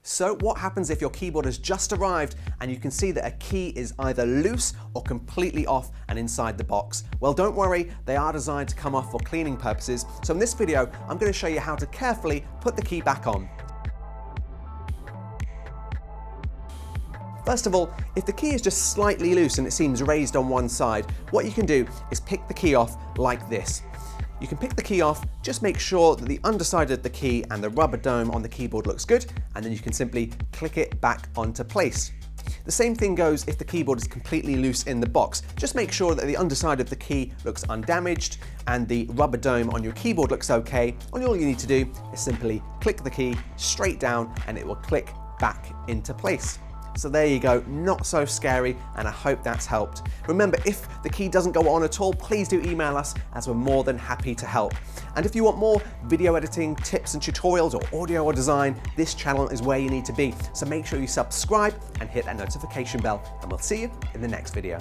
So what happens if your keyboard has just arrived and you can see that a key is either loose or completely off and inside the box? Well, don't worry, they are designed to come off for cleaning purposes. So in this video, I'm going to show you how to carefully put the key back on. First of all, if the key is just slightly loose and it seems raised on one side, what you can do is pick the key off like this. You can pick the key off, just make sure that the underside of the key and the rubber dome on the keyboard looks good, and then you can simply click it back onto place. The same thing goes if the keyboard is completely loose in the box. Just make sure that the underside of the key looks undamaged and the rubber dome on your keyboard looks okay, and all you need to do is simply click the key straight down and it will click back into place. So there you go, not so scary, and I hope that's helped. Remember, if the key doesn't go on at all, please do email us as we're more than happy to help. And if you want more video editing tips and tutorials or audio or design, this channel is where you need to be. So make sure you subscribe and hit that notification bell, and we'll see you in the next video.